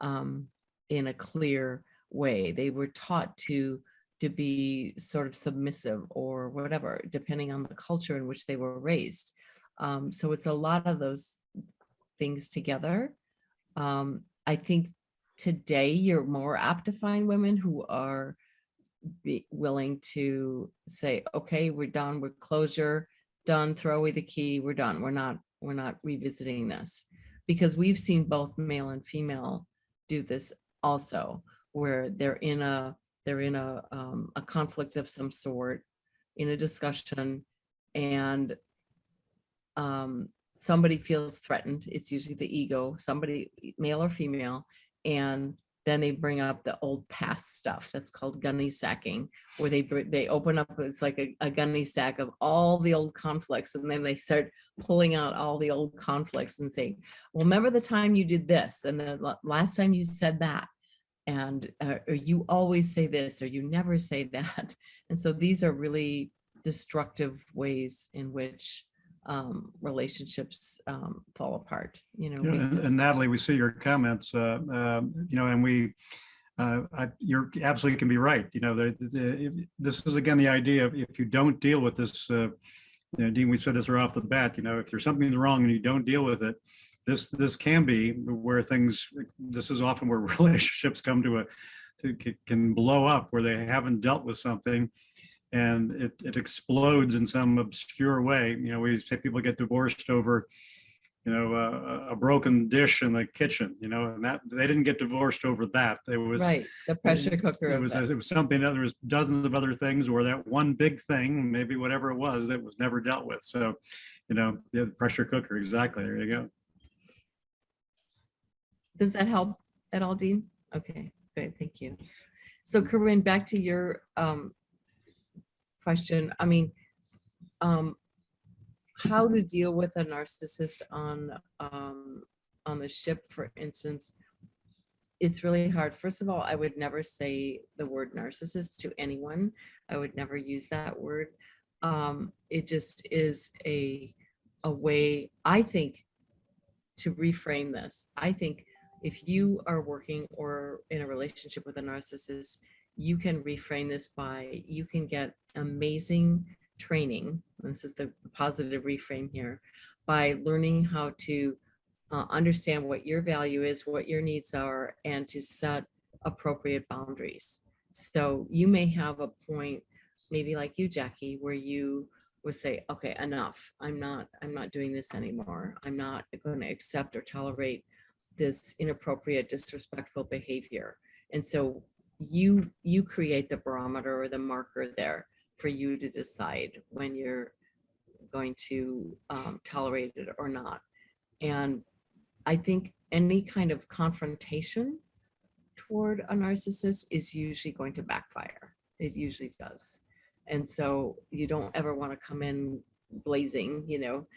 in a clear way. They were taught to be sort of submissive or whatever, depending on the culture in which they were raised. So it's a lot of those things together. I think today you're more apt to find women who are willing to say, okay, we're done, we're closure, done, throw away the key, we're done, we're not revisiting this. Because we've seen both male and female do this also, where they're in a conflict of some sort, in a discussion, and somebody feels threatened. It's usually the ego, somebody, male or female, and then they bring up the old past stuff that's called gunny sacking, where they open up, it's like a gunny sack of all the old conflicts, and then they start pulling out all the old conflicts and saying, well, remember the time you did this, and the last time you said that, and or you always say this, or you never say that. And so these are really destructive ways in which relationships fall apart. You know, and Natalie, we see your comments, you know, and we, you're absolutely can be right. You know, this is again the idea of if you don't deal with this, you know, Dean, we said this right off the bat. You know, if there's something wrong and you don't deal with it, this can be where things. This is often where relationships come can blow up, where they haven't dealt with something. And it explodes in some obscure way. You know, we say people get divorced over, you know, a broken dish in the kitchen, you know, and that they didn't get divorced over that. It was right, the pressure cooker. It was something that there was dozens of other things, or that one big thing, maybe whatever it was, that was never dealt with. So, you know, the pressure cooker, exactly. There you go. Does that help at all, Dean? Okay, good, thank you. So Karine, back to your question. I mean, how to deal with a narcissist on the ship, for instance. It's really hard. First of all, I would never say the word narcissist to anyone. I would never use that word. It just is a way, I think, to reframe this. I think if you are working or in a relationship with a narcissist, you can reframe this by, you can get amazing training. This is the positive reframe here, by learning how to understand what your value is, what your needs are, and to set appropriate boundaries. So you may have a point, maybe like you, Jackie, where you would say, okay, enough. I'm not doing this anymore. I'm not going to accept or tolerate this inappropriate, disrespectful behavior. And so you create the barometer or the marker there for you to decide when you're going to tolerate it or not. And I think any kind of confrontation toward a narcissist is usually going to backfire. It usually does. And so you don't ever want to come in blazing, you know,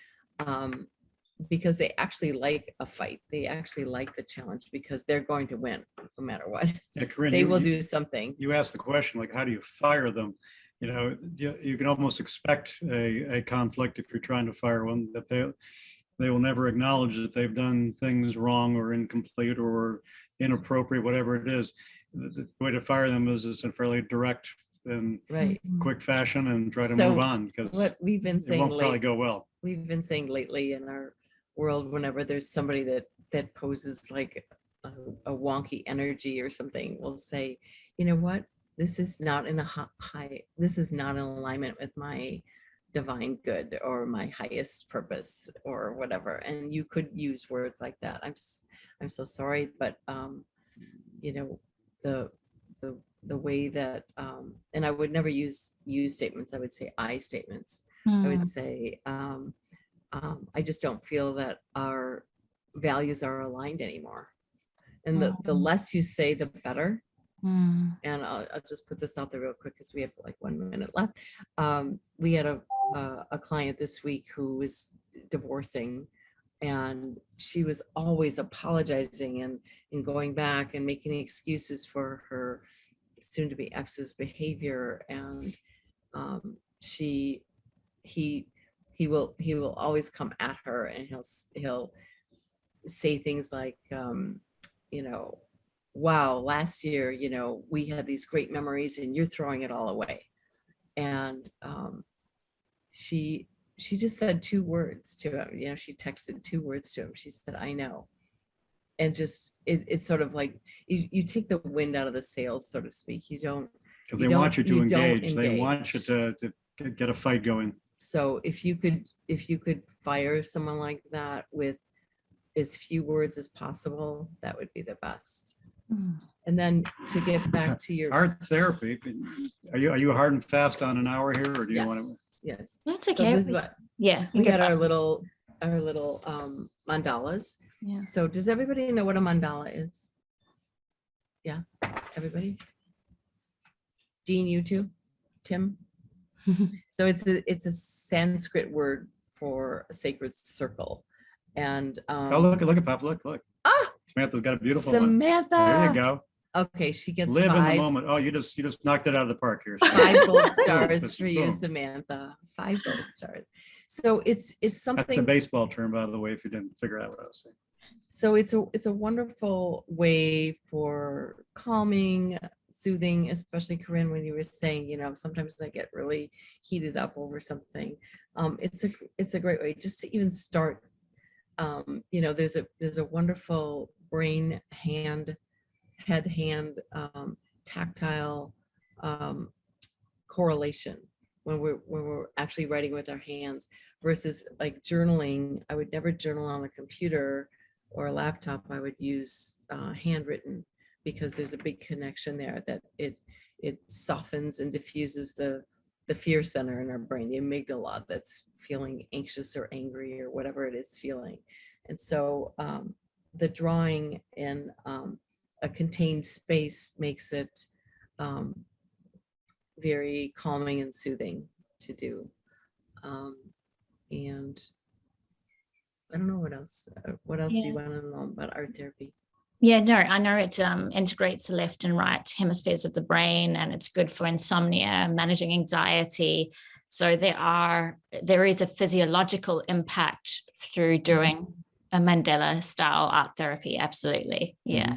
because they actually like a fight. They actually like the challenge because they're going to win no matter what. Yeah, Karine, they will do something. You asked the question, like, how do you fire them? You know, you can almost expect a conflict if you're trying to fire one, that they will never acknowledge that they've done things wrong or incomplete or inappropriate, whatever it is. The way to fire them is in a fairly direct and quick fashion, and try to move on, because what we've been saying, it won't probably go well. We've been saying lately in our world, whenever there's somebody that poses like a wonky energy or something, we'll say, you know what, this is not in a this is not in alignment with my divine good or my highest purpose or whatever. And you could use words like that. I'm so sorry, but you know, the way that and I would never use statements. I would say I statements. I would say I just don't feel that our values are aligned anymore. And the less you say, the better. And I'll just put this out there real quick because we have like 1 minute left. We had a client this week who was divorcing, and she was always apologizing and going back and making excuses for her soon-to-be ex's behavior. And he will always come at her, and he'll say things like, you know, wow, last year, you know, we had these great memories and you're throwing it all away. And she just said 2 words to him. You know, she texted 2 words to him. She said, I know. And just, it's sort of like, you take the wind out of the sails, so to speak. You don't. Because they want you to engage. They want you to get a fight going. So if you could fire someone like that with as few words as possible, that would be the best. And then to get back to your art therapy, are you hard and fast on an hour here, or do you want to? Yes, that's okay. So we got our little mandalas. Yeah. So does everybody know what a mandala is? Yeah, everybody? Dean, you too? Tim? So it's a Sanskrit word for a sacred circle. And Oh, look at Pop, look. ah, Samantha's got a beautiful one. Samantha. There you go. Okay, she gets Live in the 5 moment. Oh, you just knocked it out of the park here. 5 gold stars Just for you, boom. Samantha. 5 gold stars. So it's That's a something. baseball term, by the way, if you didn't figure out what I was saying. So it's a wonderful way for calming, soothing, especially Karine, when you were saying, you know, sometimes I get really heated up over something. It's a great way just to even start. You know, there's a wonderful brain head hand tactile correlation when we're actually writing with our hands versus like journaling. I would never journal on a computer or a laptop. I would use handwritten, because there's a big connection there that it softens and diffuses the fear center in our brain, the amygdala that's feeling anxious or angry or whatever it is feeling. And so the drawing in a contained space makes it very calming and soothing to do. And I don't know what else. What else do you want to know about art therapy? Yeah, no, I know it integrates the left and right hemispheres of the brain, and it's good for insomnia, managing anxiety. So there is a physiological impact through doing a Mandela style art therapy. Absolutely. Yeah.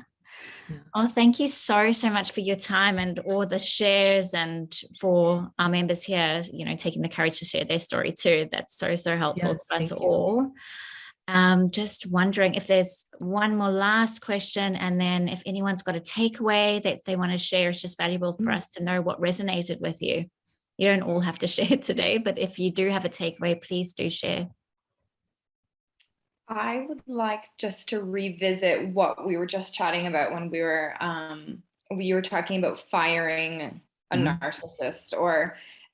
Yeah. Oh, thank you so much for your time and all the shares, and for our members here, you know, taking the courage to share their story too. That's so helpful. Yes, It's fun thank for you. all. Just wondering if there's one more last question, and then if anyone's got a takeaway that they want to share. It's just valuable for us to know what resonated with you. You don't all have to share today, but if you do have a takeaway, please do share. I would like just to revisit what we were just chatting about when we were talking about firing a narcissist,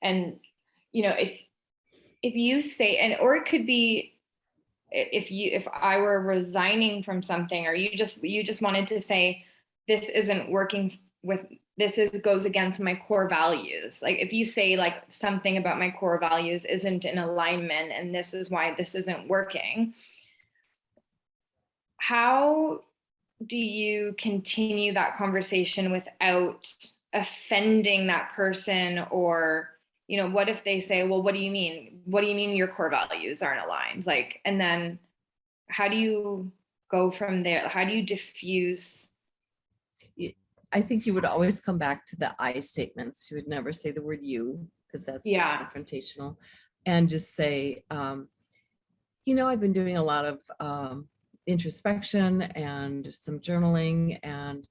and you know, if you say, and or it could be if I were resigning from something, or you just wanted to say, this isn't working with, goes against my core values. Like if you say like something about my core values isn't in alignment and this is why this isn't working, how do you continue that conversation without offending that person? Or, you know, what if they say, well, what do you mean? What do you mean your core values aren't aligned? Like, and then how do you go from there? How do you diffuse? I think you would always come back to the I statements. You would never say the word you, because that's confrontational, and just say, you know, I've been doing a lot of introspection and some journaling, and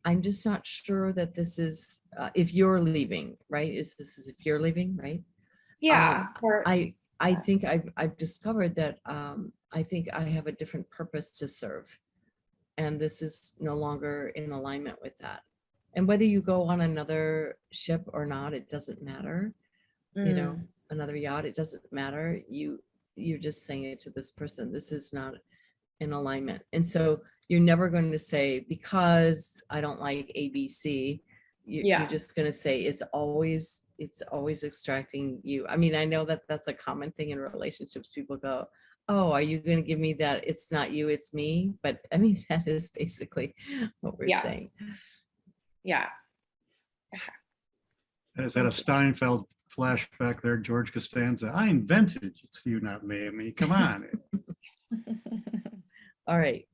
I'm just not sure that this is if you're leaving, right? This is if you're leaving, right? Yeah. I think I've discovered that I think I have a different purpose to serve, and this is no longer in alignment with that. And whether you go on another ship or not, it doesn't matter. You know, another yacht, it doesn't matter. You're just saying it to this person, this is not in alignment. And so you're never going to say, because I don't like ABC. You're just going to say it's always extracting you. I mean, I know that that's a common thing in relationships. People go, oh, are you going to give me that it's not you, it's me? But I mean, that is basically what we're saying. Yeah. Is that a Steinfeld flashback there, George Costanza? I invented, it's you, not me. I mean, come on. All right.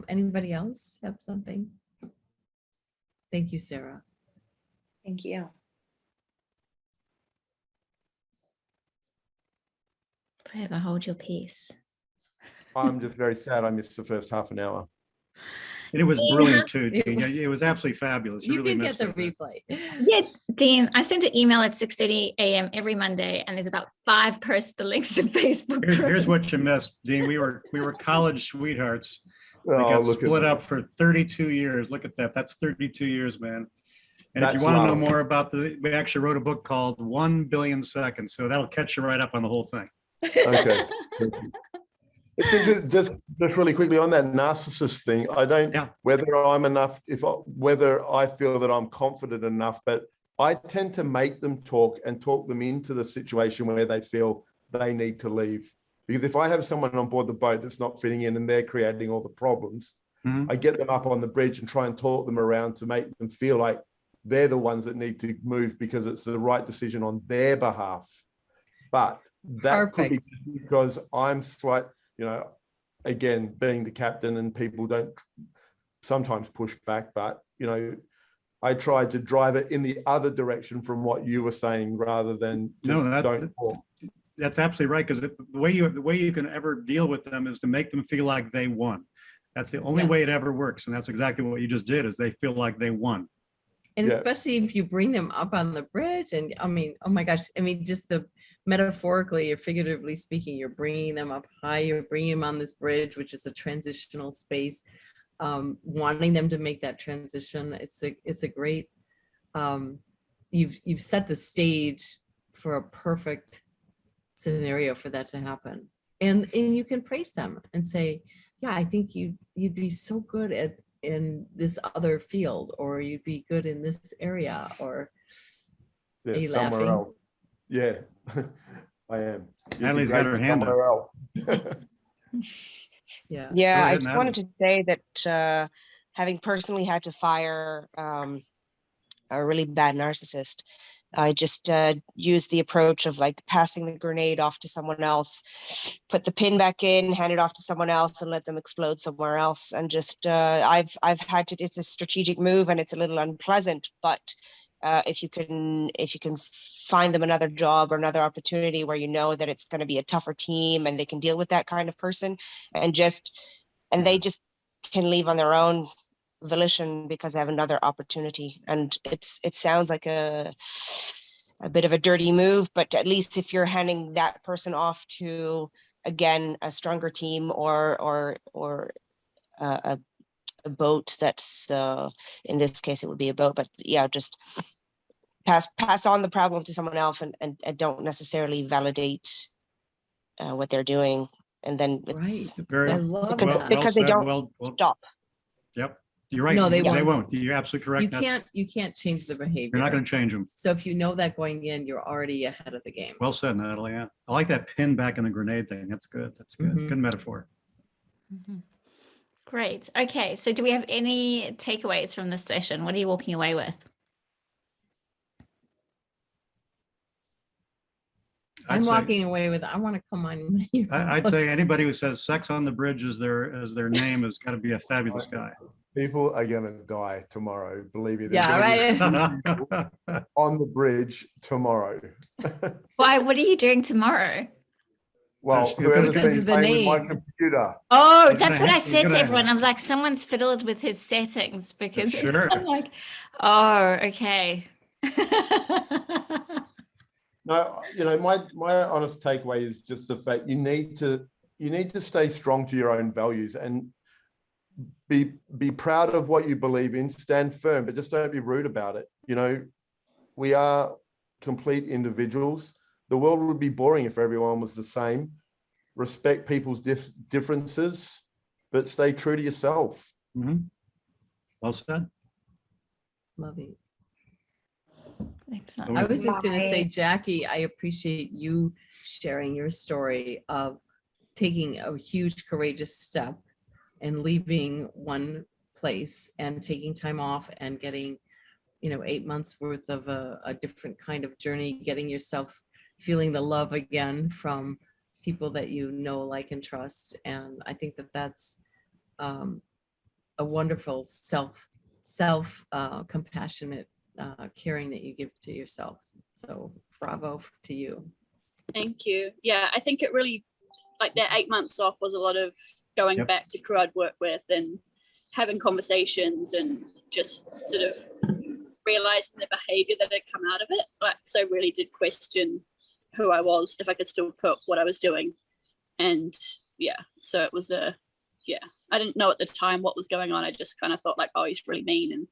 Anybody else have something? Thank you, Sarah. Thank you. Forever hold your peace. I'm just very sad I missed the first half an hour. And it was brilliant too, Dean. It was absolutely fabulous. You really can get the it. replay. Yeah, Dean, I sent an email at 6:30 a.m. every Monday, and there's about 5 personal links in Facebook. Here's what you missed, Dean. We were college sweethearts. They got split up for 32 years. Look at that. That's 32 years, man. And if you want to know more about we actually wrote a book called 1 Billion Seconds. So that'll catch you right up on the whole thing. Okay. It's interesting, just really quickly on that narcissist thing. I don't, whether I'm enough, whether I feel that I'm confident enough, but I tend to make them talk and talk them into the situation where they feel they need to leave. Because if I have someone on board the boat that's not fitting in and they're creating all the problems, I get them up on the bridge and try and talk them around to make them feel like they're the ones that need to move because it's the right decision on their behalf. But that could be because I'm slight, you know, again, being the captain, and people don't sometimes push back, but, you know, I tried to drive it in the other direction from what you were saying rather than just don't talk. That's absolutely right, because the way you can ever deal with them is to make them feel like they won. That's the only way it ever works, and that's exactly what you just did, is they feel like they won. And especially if you bring them up on the bridge, and I mean, oh my gosh, I mean, just the metaphorically or figuratively speaking, you're bringing them up high, you're bringing them on this bridge, which is a transitional space, wanting them to make that transition. It's a great, you've set the stage for a perfect scenario for that to happen. And you can praise them and say, yeah, I think you'd be so good in this other field, or you'd be good in this area, or are you somewhere laughing? else. Yeah, I am. Natalie's got her hand up. Yeah, I just wanted to say that having personally had to fire a really bad narcissist, I just used the approach of like passing the grenade off to someone else, put the pin back in, hand it off to someone else, and let them explode somewhere else. And just I've had to. It's a strategic move, and it's a little unpleasant. But if you can find them another job or another opportunity where you know that it's going to be a tougher team and they can deal with that kind of person, and they just can leave on their own volition because they have another opportunity. And it sounds like a bit of a dirty move, but at least if you're handing that person off to, again, a stronger team or a boat that's in this case it would be a boat, but yeah, just pass on the problem to someone else and don't necessarily validate what they're doing, and then it's I love that. because they don't stop. Yep. You're right. No, they won't. You're absolutely correct. You can't change the behavior. You're not going to change them. So if you know that going in, you're already ahead of the game. Well said, Natalie. Yeah. I like that pin back in the grenade thing. That's good. That's good. Good metaphor. Great. Okay. So do we have any takeaways from this session? What are you walking away with? I'm walking away with, I want to come on. I'd say anybody who says sex on the bridge is their name has got to be a fabulous guy. People are going to die tomorrow, believe me. Yeah, right. On the bridge tomorrow. Why? What are you doing tomorrow? Well, whoever's been playing with my computer. Oh, that's what I said to everyone. I'm like, someone's fiddled with his settings, because I'm like, oh, okay. No, you know, my honest takeaway is just the fact you need to stay strong to your own values and be proud of what you believe in, stand firm, but just don't be rude about it. You know, we are complete individuals. The world would be boring if everyone was the same. Respect people's differences, but stay true to yourself. Well said. Love it. Excellent. I was just going to say, Jackie, I appreciate you sharing your story of taking a huge courageous step and leaving one place and taking time off and getting, 8 months worth of a different kind of journey, getting yourself feeling the love again from people that you know, like, and trust. And I think that that's a wonderful compassionate caring that you give to yourself. So bravo to you. Thank you. Yeah, I think it really, like, that 8 months off was a lot of going back to crew I'd work with and having conversations and just sort of realizing the behavior that had come out of it. Like, so I really did question who I was, if I could still put what I was doing. And yeah, so it was I didn't know at the time what was going on. I just kind of thought like, oh, he's really mean and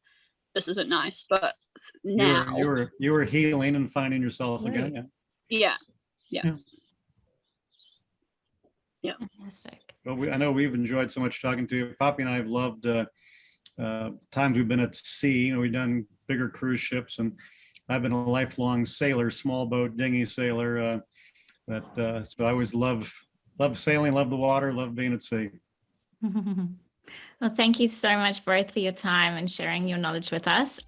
this isn't nice. But now you were healing and finding yourself again. Yeah. Fantastic. Well, I know we've enjoyed so much talking to you. Poppy and I have loved times we've been at sea. You know, we've done bigger cruise ships, and I've been a lifelong sailor, small boat dinghy sailor. So I always love sailing, love the water, love being at sea. Well, thank you so much both for your time and sharing your knowledge with us.